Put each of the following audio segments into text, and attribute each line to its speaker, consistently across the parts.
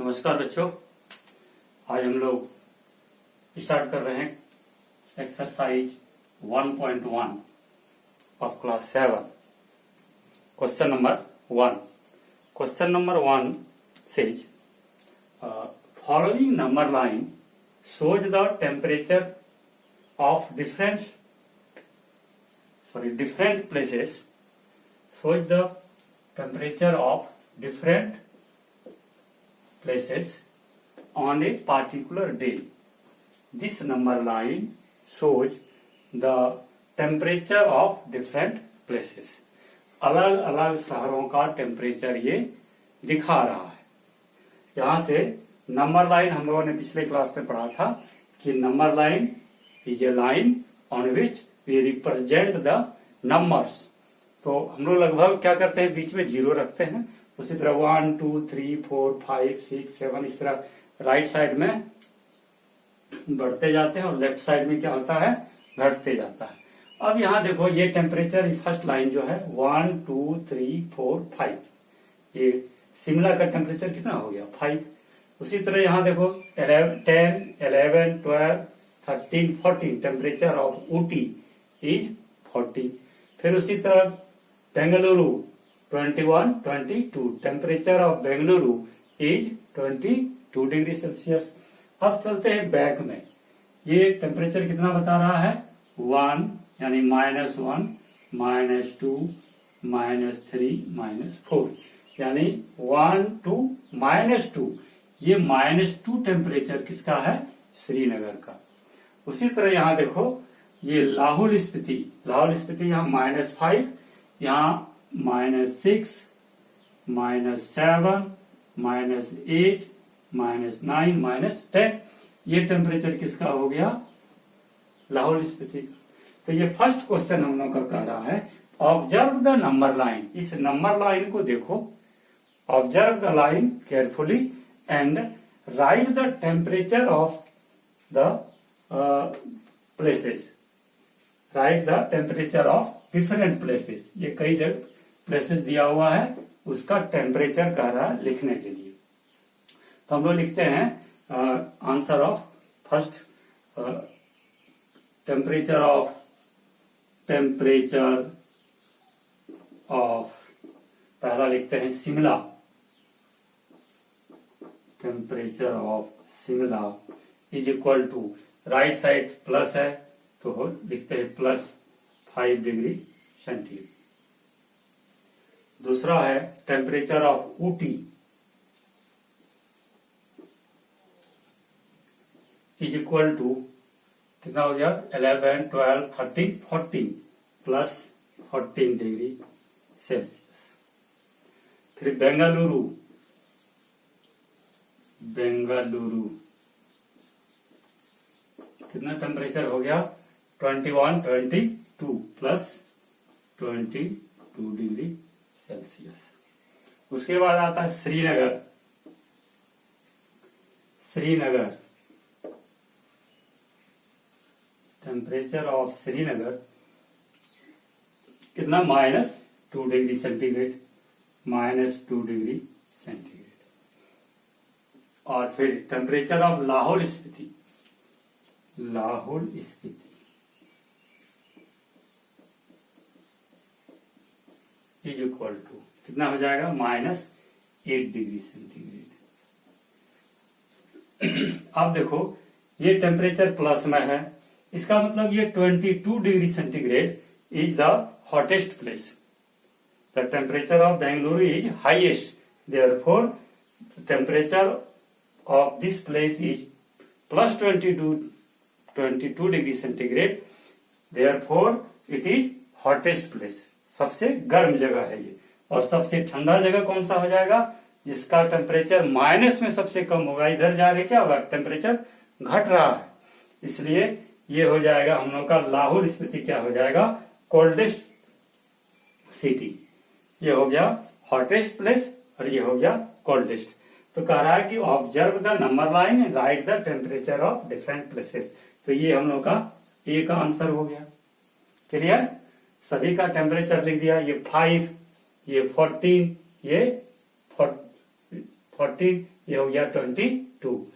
Speaker 1: नमस्कार बच्चों, आज हम लोग स्टार्ट कर रहे हैं exercise 1.1 of class 7। Question number 1। Question number 1 says following number line shows the temperature of different places, shows the temperature of different places on a particular day. This number line shows the temperature of different places. अलग अलग शहरों का temperature ये दिखा रहा है। यहां से नंबर लाइन हम लोगों ने पिछले क्लास में पढ़ा था कि number line is a line on which we represent the numbers. तो हम लोग लगभग क्या करते हैं, बीच में जीरो रखते हैं। उसी तरह 1 2 3 4 5 6 7 इस तरह राइट साइड में बढ़ते जाते हैं और लेफ्ट साइड में क्या होता है, घटते जाता है। अब यहाँ देखो ये टेम्परेचर फर्स्ट लाइन जो है 1 2 3 4 5, ये शिमला का टेम्परेचर कितना हो गया 5। उसी तरह यहाँ देखो 10 11 12 13 14 टेम्परेचर ऑफ ऊटी इज 40। फिर उसी तरह Bengaluru 21 22 temperature of Bengaluru is 22 degree Celsius. अब चलते हैं बैक में, ये टेम्परेचर कितना बता रहा है 1 यानी -1 -2 -3 -4 यानी 1 to -2। ये -2 टेम्परेचर किसका है, श्रीनगर का। उसी तरह यहाँ देखो ये लाहौल स्पीति यहाँ -5, यहाँ -6 -7 -8 -9 -10, ये टेम्परेचर किसका हो गया, लाहौल स्पीति का। तो ये फर्स्ट क्वेश्चन हम लोग का कह रहा है ऑब्जर्व द नंबर लाइन। इस नंबर लाइन को देखो, observe the line carefully and right the temperature of the places, right the temperature of different places. ये कई जगह प्लेसेस दिया हुआ है, उसका टेम्परेचर कह रहा है लिखने के लिए। तो हम लोग लिखते हैं answer of first temperature of पहला लिखते हैं Shimla, temperature of Shimla is equal to, right side plus है तो लिखते हैं +5 डिग्री सेंटीग्रेड। दूसरा है temperature of Ooty is equal to कितना हो गया 11 12 13 14 +14 डिग्री सेल्सियस। फिर बेंगलुरु कितना टेम्परेचर हो गया 21 22 +22 डिग्री सेल्सियस। उसके बाद आता है श्रीनगर टेम्परेचर ऑफ श्रीनगर कितना -2 डिग्री सेंटीग्रेड, -2 डिग्री सेंटीग्रेड। और फिर temperature of Lahaul Spiti is equal to कितना हो जाएगा -8 डिग्री सेंटीग्रेड। अब देखो ये टेम्परेचर प्लस में है, इसका मतलब ये 22 degree centigrade is the hottest place. The temperature of Bengaluru is highest, therefore temperature of this place is +22 degree centigrade, therefore it is hottest place, सबसे गर्म जगह है ये। और सबसे ठंडा जगह कौन सा हो जाएगा, जिसका टेम्परेचर माइनस में सबसे कम होगा। इधर जाके क्या होगा, टेम्परेचर घट रहा है, इसलिए ये हो जाएगा हम लोग का लाहौल स्पीति क्या हो जाएगा, कोल्डेस्ट सिटी। ये हो गया हॉटेस्ट प्लेस और ये हो गया कोल्डेस्ट। तो कह रहा है कि observe the number line and right the temperature of different places. तो ये हम लोग का ए का आंसर हो गया। क्लियर, सभी का टेम्परेचर लिख दिया, ये 5, ये 14, ये 14, ये हो गया 22,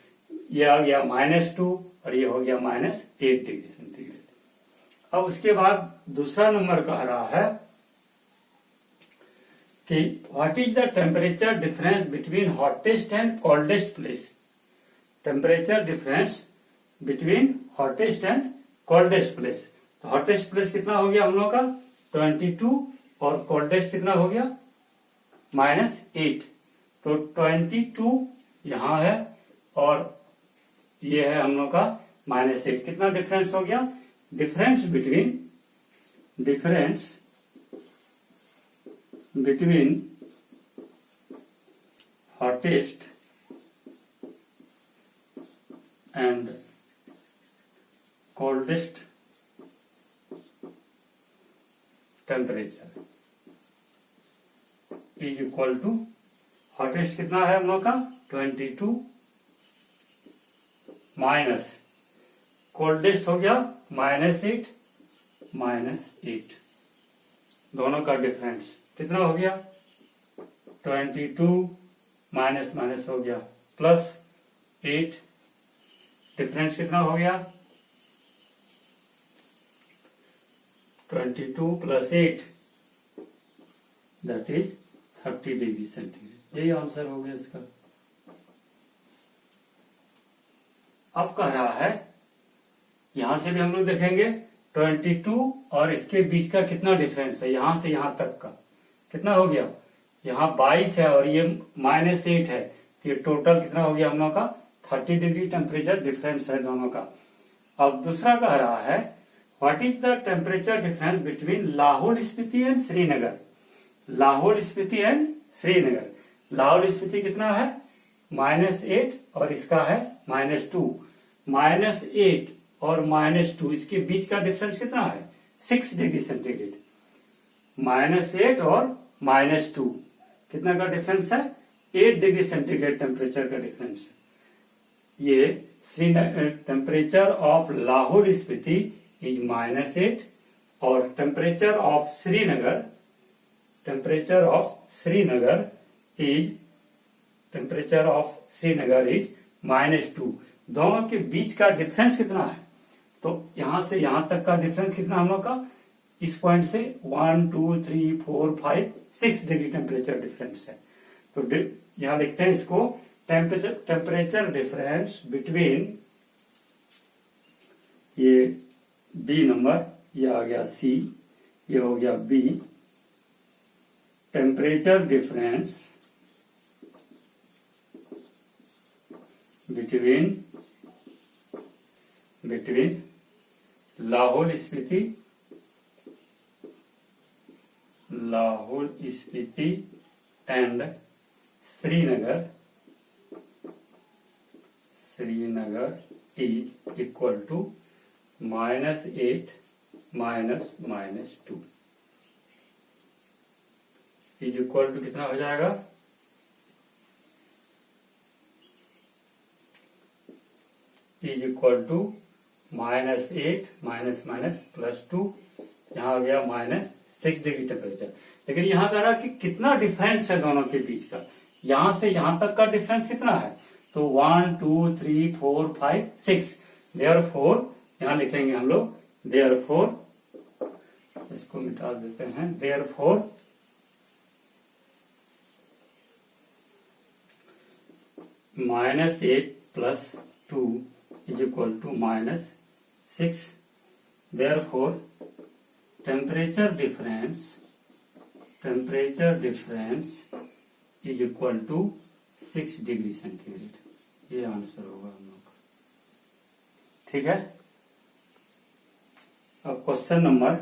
Speaker 1: ये आ गया -2 और ये हो गया -8 डिग्री सेंटीग्रेड। अब उसके बाद दूसरा नंबर कह रहा है कि what is the temperature difference between hottest and coldest place. Temperature difference between hottest and coldest place. तो हॉटेस्ट प्लेस कितना हो गया हम लोग का 22 और कोल्डेस्ट कितना हो गया -8। तो 22 यहां है और ये है हम लोग का -8। कितना डिफरेंस हो गया? Difference between hottest and coldest temperature is equal to, hottest कितना है हम लोग का 22 माइनस कोल्डेस्ट हो गया -8 -8, दोनों का डिफरेंस कितना हो गया 22 माइनस माइनस हो गया +8, डिफरेंस कितना हो गया 22 + 8 दैट इज 30 डिग्री सेंटीग्रेड। यही आंसर हो गया इसका। अब कह रहा है यहां से भी हम लोग देखेंगे 22 और इसके बीच का कितना डिफरेंस है, यहां से यहां तक का कितना हो गया, यहाँ 22 है और ये -8 है, तो ये टोटल कितना हो गया हम लोग का 30 डिग्री टेम्परेचर डिफरेंस है दोनों का। अब दूसरा कह रहा है what is the temperature difference between Lahaul Spiti and Srinagar. Lahaul Spiti and Srinagar, Lahaul Spiti कितना है -8 और इसका है -2, -8 और -2 इसके बीच का डिफरेंस कितना है 6 डिग्री सेंटीग्रेड। -8 और -2 कितना का डिफरेंस है 8 डिग्री सेंटीग्रेड टेम्परेचर का डिफरेंस है। ये temperature of Lahaul Spiti is -8 और टेम्परेचर ऑफ श्रीनगर इज -2। दोनों के बीच का डिफरेंस कितना है, तो यहां से यहां तक का डिफरेंस कितना हम लोग का, इस पॉइंट से 1 2 3 4 5 6 डिग्री टेम्परेचर डिफरेंस है। तो यहां लिखते हैं इसको टेम्परेचर डिफरेंस बिटवीन, ये बी नंबर, ये आ गया सी, ये हो गया B, temperature difference between Lahaul Spiti and Srinagar is equal to -8 -2 is equal to कितना हो जाएगा, इज इक्वल टू -8 -2, यहां आ गया -6 डिग्री टेम्परेचर। लेकिन यहां कह रहा कि कितना डिफरेंस है दोनों के बीच का, यहां से यहां तक का डिफरेंस कितना है, तो 1 2 3 4 5 6, देयरफॉर यहां लिखेंगे हम लोग, देयरफॉर इसको मिटा देते हैं, therefore -8 + 2 is equal to -6, therefore temperature difference is equal to 6 degree centigrade. ये आंसर होगा हम लोग का, ठीक है। अब question number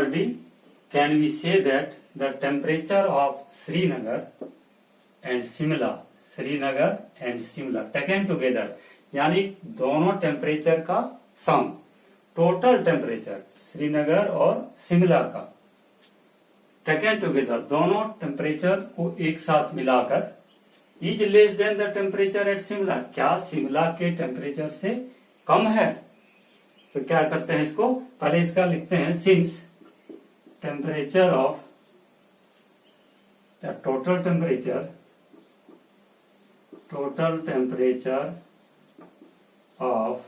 Speaker 1: D, can we say that the temperature of Srinagar and Shimla taken together, यानी दोनों टेम्परेचर का सम, टोटल टेम्परेचर श्रीनगर और शिमला का टेकन टुगेदर, दोनों टेम्परेचर को एक साथ मिलाकर, is less than the temperature at Shimla, क्या शिमला के टेम्परेचर से कम है। तो क्या करते हैं इसको, पहले इसका लिखते हैं since temperature of the total temperature of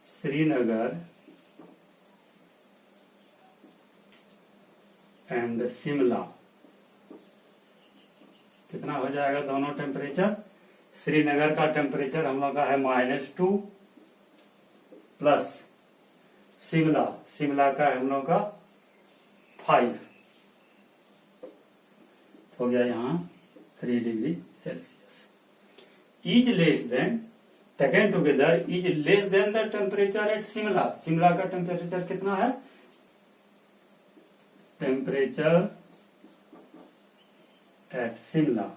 Speaker 1: Srinagar and Shimla कितना हो जाएगा दोनों टेम्परेचर? श्रीनगर का टेम्परेचर हम लोग का है -2 प्लस शिमला का है हम लोग का 5 हो गया यहाँ 3 degree Celsius. Is less than taken together is less than the temperature at Shimla का टेम्परेचर कितना है? Temperature at Shimla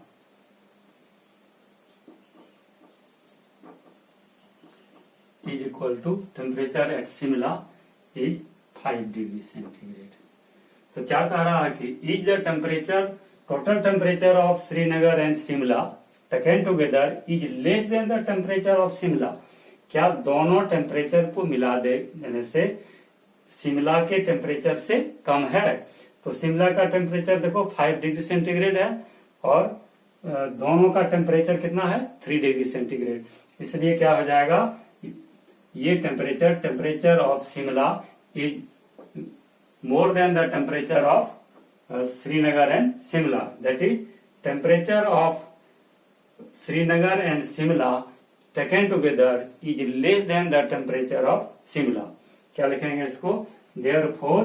Speaker 1: is equal to temperature at Shimla is 5 degree centigrade। तो क्या कह रहा है कि is the temperature total temperature of Srinagar and Shimla taken together is less than the temperature of Shimla। क्या दोनों टेम्परेचर को मिला देने से शिमला के टेम्परेचर से कम है? तो शिमला का टेम्परेचर देखो 5 डिग्री सेंटीग्रेड है और दोनों का टेम्परेचर कितना है? 3 डिग्री सेंटीग्रेड। इसलिए क्या हो जाएगा? ये temperature of Shimla is more than the temperature of Srinagar and Shimla. That is temperature of Srinagar and Shimla taken together is less than the temperature of Shimla. क्या लिखेंगे इसको? Therefore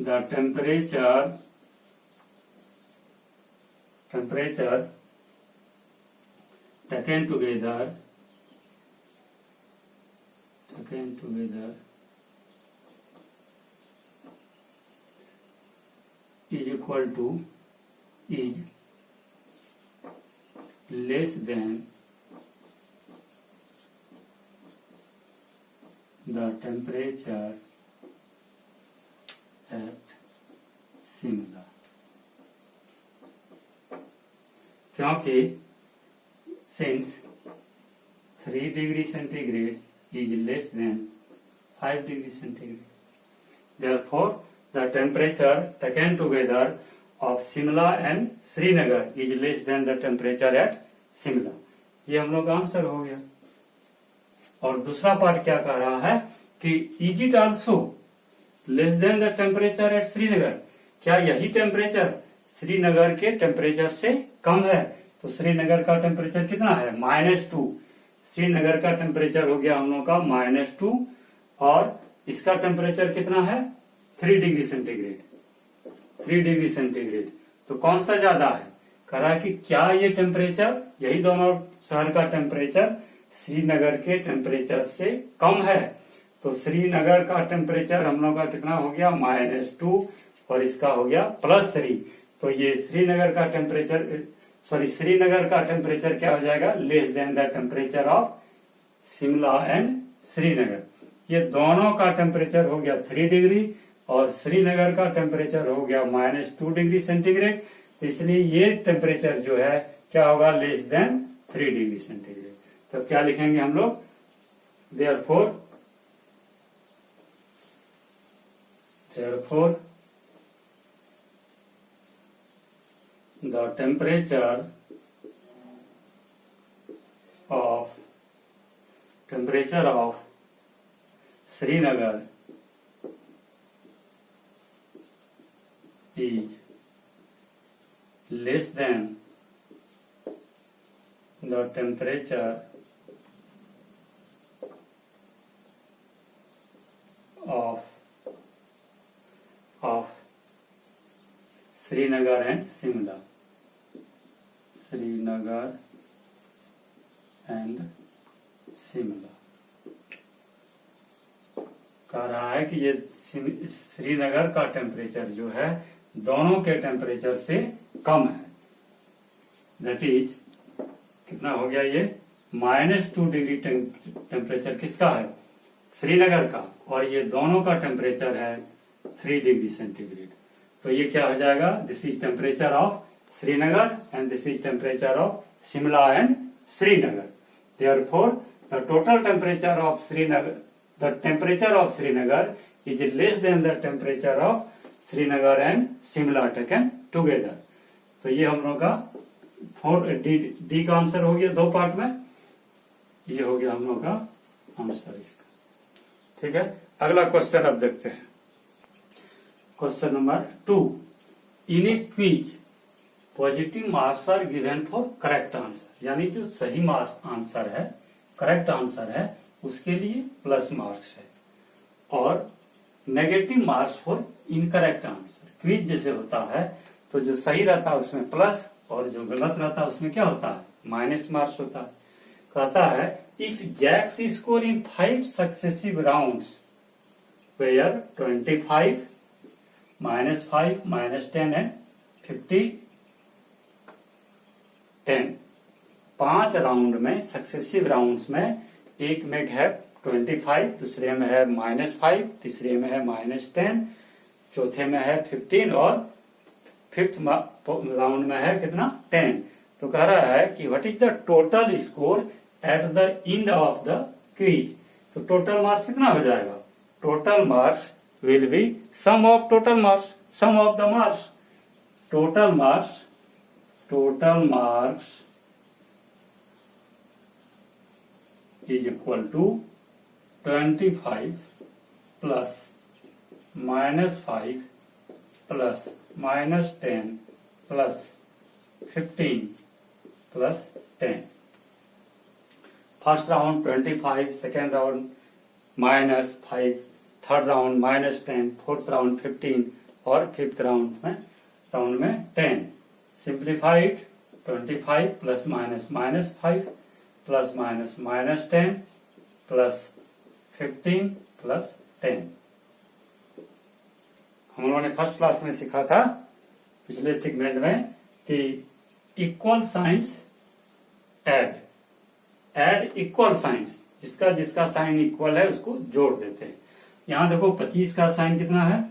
Speaker 1: the temperature taken together is equal to is less than the temperature at Shimla। क्योंकि since 3 degree centigrade is less than 5 degree centigrade, therefore the temperature taken together of Shimla and Srinagar is less than the temperature at Shimla। ये हम लोग का answer हो गया। और दूसरा part क्या कह रहा है कि is it also less than the temperature at Srinagar। क्या यही टेम्परेचर श्रीनगर के टेम्परेचर से कम है? तो श्रीनगर का टेम्परेचर कितना है? -2। श्रीनगर का टेम्परेचर हो गया हम लोग का -2 और इसका टेम्परेचर कितना है? 3 डिग्री सेंटीग्रेड। 3 degree centigrade. तो कौन सा ज्यादा है? कह रहा है कि क्या ये टेम्परेचर, यही दोनों शहर का टेम्परेचर श्रीनगर के टेम्परेचर से कम है? तो श्रीनगर का टेम्परेचर हम लोग का कितना हो गया? -2 और इसका हो गया +3। तो ये श्रीनगर का टेम्परेचर क्या हो जाएगा? Less than the temperature of Shimla and Srinagar. ये दोनों का टेम्परेचर हो गया 3 डिग्री और श्रीनगर का टेम्परेचर हो गया -2 डिग्री सेंटीग्रेड। इसलिए ये टेम्परेचर जो है क्या होगा? Less than 3 degree centigrade. तो क्या लिखेंगे हम लोग? Therefore the temperature of Srinagar is less than the temperature of Srinagar and Shimla। Srinagar and Shimla कह रहा है कि ये श्रीनगर का टेम्परेचर जो है दोनों के टेम्परेचर से कम है। दैट इज कितना हो गया? ये -2 डिग्री टेम्परेचर किसका है? श्रीनगर का। और ये दोनों का टेम्परेचर है 3 डिग्री सेंटीग्रेड। तो ये क्या हो जाएगा? This is temperature of Srinagar and this is temperature of Shimla and Srinagar। Therefore, the total temperature of Srinagar is less than the temperature of Srinagar and Shimla taken together. तो ये हम लोग का डी का आंसर हो गया 2 पार्ट में। ये हो गया हम लोग का आंसर इसका। ठीक है, अगला क्वेश्चन अब देखते हैं। Question number 2, in a quiz positive marks are given for correct answer, यानी जो सही मार्क्स आंसर है, करेक्ट आंसर है, उसके लिए प्लस मार्क्स है, और negative marks for incorrect answer. Quiz जैसे होता है तो जो सही रहता है उसमें प्लस, और जो गलत रहता है उसमें क्या होता है, माइनस मार्क्स होता है। कहता है if Jack's score in 5 successive rounds were 25, -5, -10 and 50, 10। 5 round में, सक्सेसिव राउंड्स में, एक में है 25, दूसरे में है -5, तीसरे में है -10, चौथे में है 15 और फिफ्थ राउंड में है कितना, 10। तो कह रहा है कि what is the total score at the end of the quiz. तो टोटल मार्क्स कितना हो जाएगा, total marks will be sum of total marks, sum of the marks, total marks is equal to 25 plus -5 plus -10 plus 15 plus 10। First round 25, second round -5, third round -10, fourth round 15 और fifth round में 10। Simplified 25 plus -5 plus -10 plus 15 plus 10। हम लोगों ने first class में सीखा था पिछले segment में कि equal science add equal science, जिसका साइन इक्वल है उसको जोड़ देते हैं। यहां देखो 25 का साइन कितना है,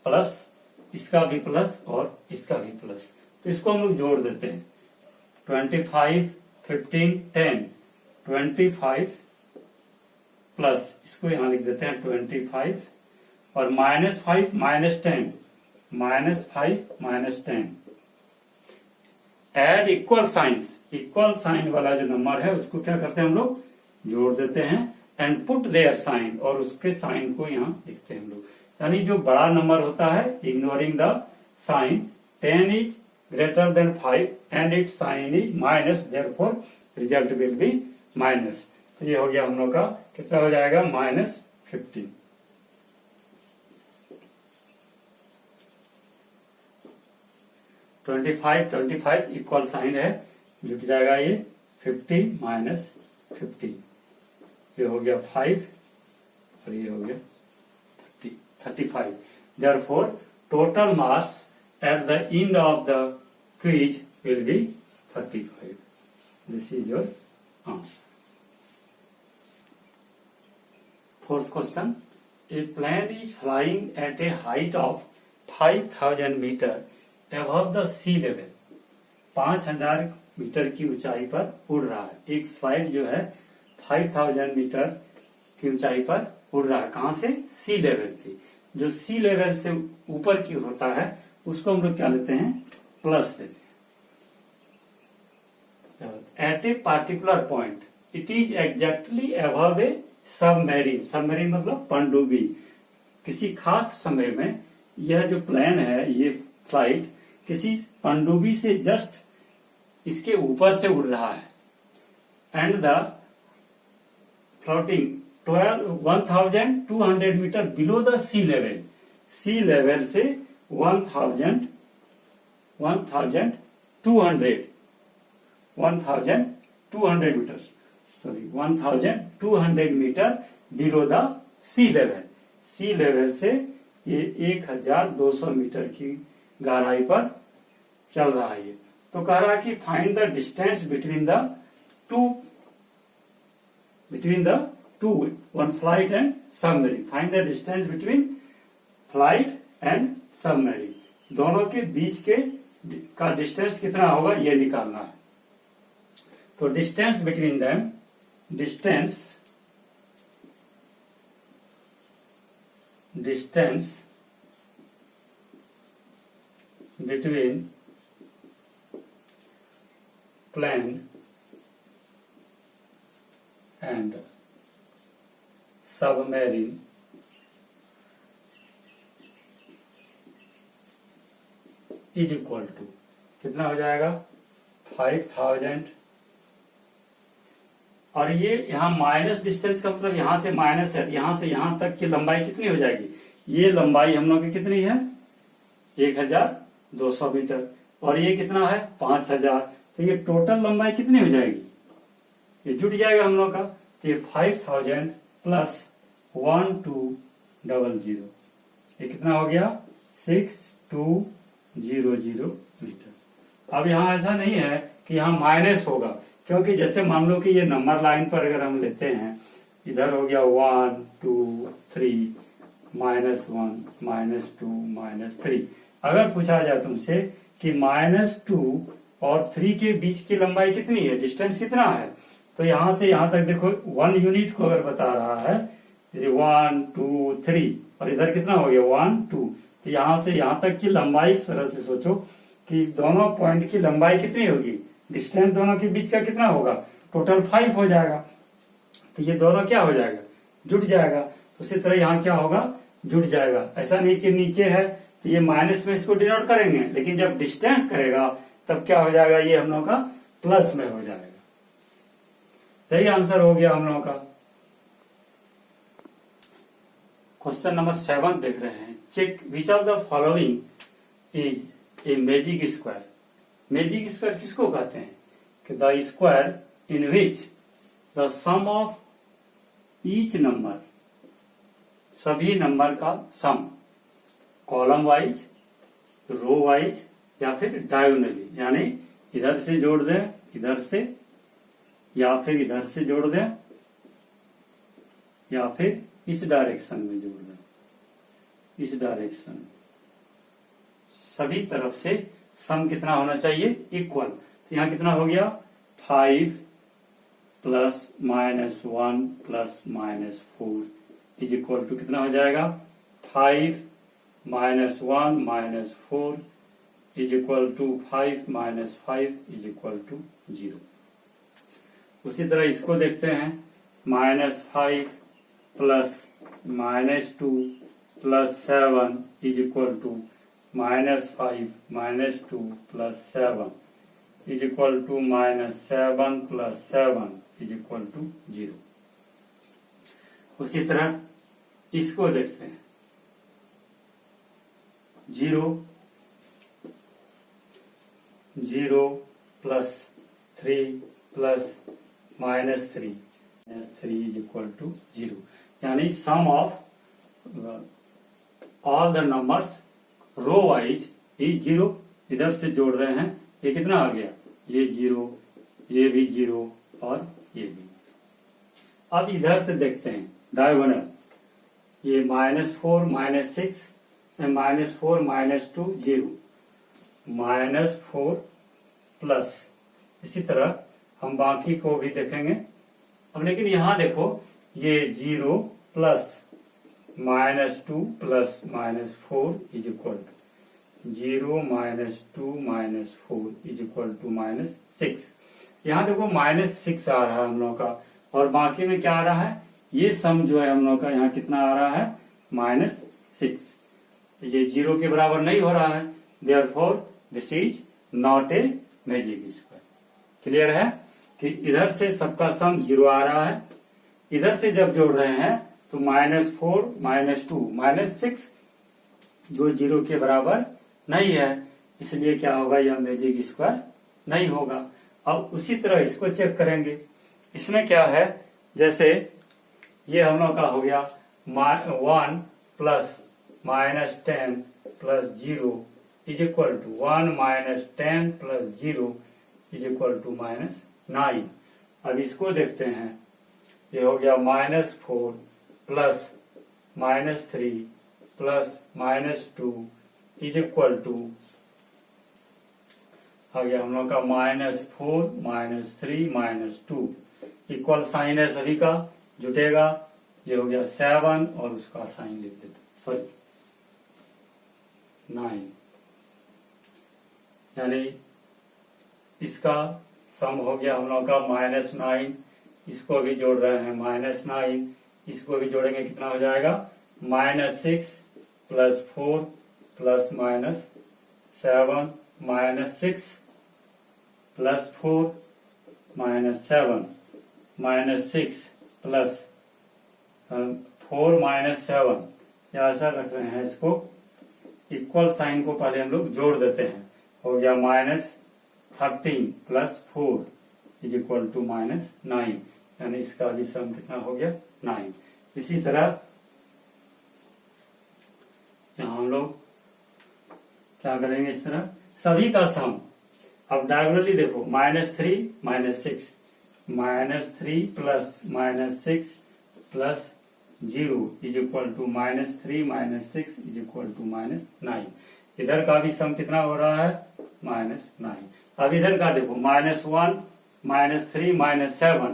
Speaker 1: प्लस, इसका भी प्लस और इसका भी प्लस, तो इसको हम लोग जोड़ देते हैं। 25, 15, 10, 25 प्लस, इसको यहां लिख देते हैं 25 और -5 -10, -5 -10। Add equal signs, equal sign वाला जो नंबर है उसको क्या करते हैं हम लोग, जोड़ देते हैं। एंड पुट देयर साइन, और उसके साइन को यहां लिखते हैं हम लोग। यानी जो बड़ा नंबर होता है, ignoring the sign, 10 is greater than 5 and its sign is minus, therefore result will be minus. तो ये हो गया हम लोग का, कितना हो जाएगा, -15। -25 इक्वल साइन है, जुट जाएगा ये 50 -50, ये हो गया 5 और ये हो गया 35। Therefore total marks at the end of the quiz will be 35। This is your answer. Fourth question, a plane is flying at a height of 5000 metre above the sea level। 5000 metre की ऊंचाई पर उड़ रहा है। एक flight जो है 5000 metre की ऊंचाई पर उड़ रहा है। कहां से, सी लेवल से। जो सी लेवल से ऊपर की होता है उसको हम लोग क्या लेते हैं, प्लस लेते हैं। At a particular point it is exactly above a submarine. Submarine मतलब पनडुब्बी। किसी खास समय में यह जो प्लेन है, ये फ्लाइट किसी पनडुब्बी से जस्ट इसके ऊपर से उड़ रहा है। And the floating 1200 metre below the sea level. Sea level से 1200 metre, sorry 1200 metre below the sea level. Sea level से ये 1200 मीटर की गहराई पर चल रहा है। तो कह रहा है कि find the distance between the two one flight and submarine. Find the distance between flight and submarine. दोनों के बीच का डिस्टेंस कितना होगा ये निकालना है। तो distance between them, distance between plane and submarine is equal to कितना हो जाएगा 5000। और ये यहाँ माइनस डिस्टेंस का मतलब यहाँ से माइनस है, यहाँ से यहाँ तक की लंबाई कितनी हो जाएगी, ये लंबाई हम लोग की कितनी है 1200 मीटर, और ये कितना है 5000, तो ये टोटल लंबाई कितनी हो जाएगी, ये जुट जाएगा हम लोग का, तो ये 5000 प्लस 1200, ये कितना हो गया 6200 मीटर। अब यहाँ ऐसा नहीं है कि यहाँ माइनस होगा, क्योंकि जैसे मान लो कि ये नंबर लाइन पर अगर हम लेते हैं, इधर हो गया 1 2 3 -1 -2 -3, अगर पूछा जाए तुमसे कि -2 और 3 के बीच की लंबाई कितनी है, डिस्टेंस कितना है, तो यहां से यहां तक देखो 1 यूनिट को अगर बता रहा है 1 2 3, और इधर कितना हो गया 1 2, तो यहां से यहां तक की लंबाई इस तरह से सोचो कि इस दोनों पॉइंट की लंबाई कितनी होगी, डिस्टेंस दोनों के बीच का कितना होगा, टोटल 5 हो जाएगा, तो ये दोनों क्या हो जाएगा, जुट जाएगा। उसी तरह यहाँ क्या होगा, जुट जाएगा। ऐसा नहीं कि नीचे है तो ये माइनस में इसको डिनोट करेंगे, लेकिन जब डिस्टेंस करेगा तब क्या हो जाएगा, ये हम लोग का प्लस में हो जाएगा। यही आंसर हो गया हम लोग का। क्वेश्चन नंबर 7 देख रहे हैं, check which of the following is a magic square. Magic square किसको कहते हैं, कि the square in which the sum of each number, सभी नंबर का sum column wise, row wise या फिर डायगोनली, यानी इधर से जोड़ दें इधर से, या फिर इधर से जोड़ दें, या फिर इस डायरेक्शन में जोड़ दें, इस डायरेक्शन, सभी तरफ से सम कितना होना चाहिए, इक्वल। तो यहां कितना हो गया 5 + -1 + -4 इज इक्वल टू कितना हो जाएगा 5 -1 - 4 is equal to 5 - 5 is equal to 0। उसी तरह इसको देखते हैं, -5 + -2 + 7 is equal to -5 - 2 + 7 is equal to -7 + 7 is equal to 0। उसी तरह इसको देखते हैं, 0 0 + 3 + -3 -3 इज इक्वल टू 0, यानी sum of all the numbers row wise is 0। इधर से जोड़ रहे हैं, ये कितना आ गया, ये 0, ये भी 0 और ये भी। अब इधर से देखते हैं डायगोनल, ये -4 - 6 -4 - 2 0 -4 प्लस, इसी तरह हम बाकी को भी देखेंगे। अब लेकिन यहां देखो ये 0 plus -2 plus -4 is equal to 0 -2 -4 is equal to -6। यहाँ देखो -6 आ रहा है हम लोग का, और बाकी में क्या आ रहा है, ये सम जो है हम लोग का यहाँ कितना आ रहा है -6। ये 0 के बराबर नहीं हो रहा है, therefore this is not a magic square. Clear है कि इधर से सबका सम 0 आ रहा है, इधर से जब जोड़ रहे हैं तो -4 -2 -6 जो 0 के बराबर नहीं है, इसलिए क्या होगा, यह मैजिक स्क्वायर नहीं होगा। अब उसी तरह इसको चेक करेंगे, इसमें क्या है, जैसे ये हम लोग का हो गया 1 + -10 + 0 is equal to 1 - 10 + 0 is equal to -9। अब इसको देखते हैं, ये हो गया -4 + -3 + -2 इज इक्वल टू आ गया हम लोग का -4 -3 -2 इक्वल साइन है सभी का, जुटेगा। ये हो गया 7 और उसका साइन लिख देते, सॉरी 9। यानी इसका सम हो गया हम लोग का -9, इसको भी जोड़ रहे हैं -9, इसको भी जोड़ेंगे कितना हो जाएगा -6 + 4 + -7 -6 + 4 -7 -6 + 4 -7, या ऐसा रख रहे हैं इसको, इक्वल साइन को पहले हम लोग जोड़ देते हैं, हो गया -13 + 4 = -9, यानी इसका भी सम कितना हो गया 9। इसी तरह यहां हम लोग क्या करेंगे, इस तरह सभी का सम। अब डायगोनली देखो -3 - 6 -3 + -6 + 0 = -3 - 6 = -9। इधर का भी सम कितना हो रहा है -9। अब इधर का देखो -1 -3 -7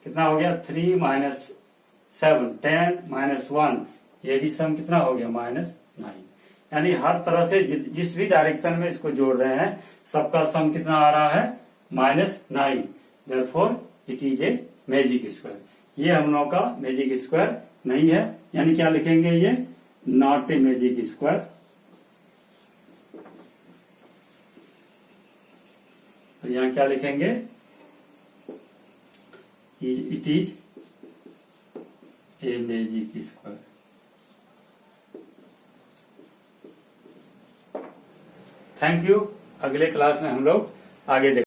Speaker 1: कितना हो गया 3 - 7 10 -1, ये भी सम कितना हो गया -9। यानी हर तरह से जिस भी डायरेक्शन में इसको जोड़ रहे हैं सबका सम कितना आ रहा है -9। Therefore it is a magic square. ये हम लोग का मैजिक स्क्वायर नहीं है, यानी क्या लिखेंगे, ये नॉट ए मैजिक स्क्वायर। तो यहां क्या लिखेंगे, it is a magic square. Thank you. अगले क्लास में हम लोग आगे देखेंगे।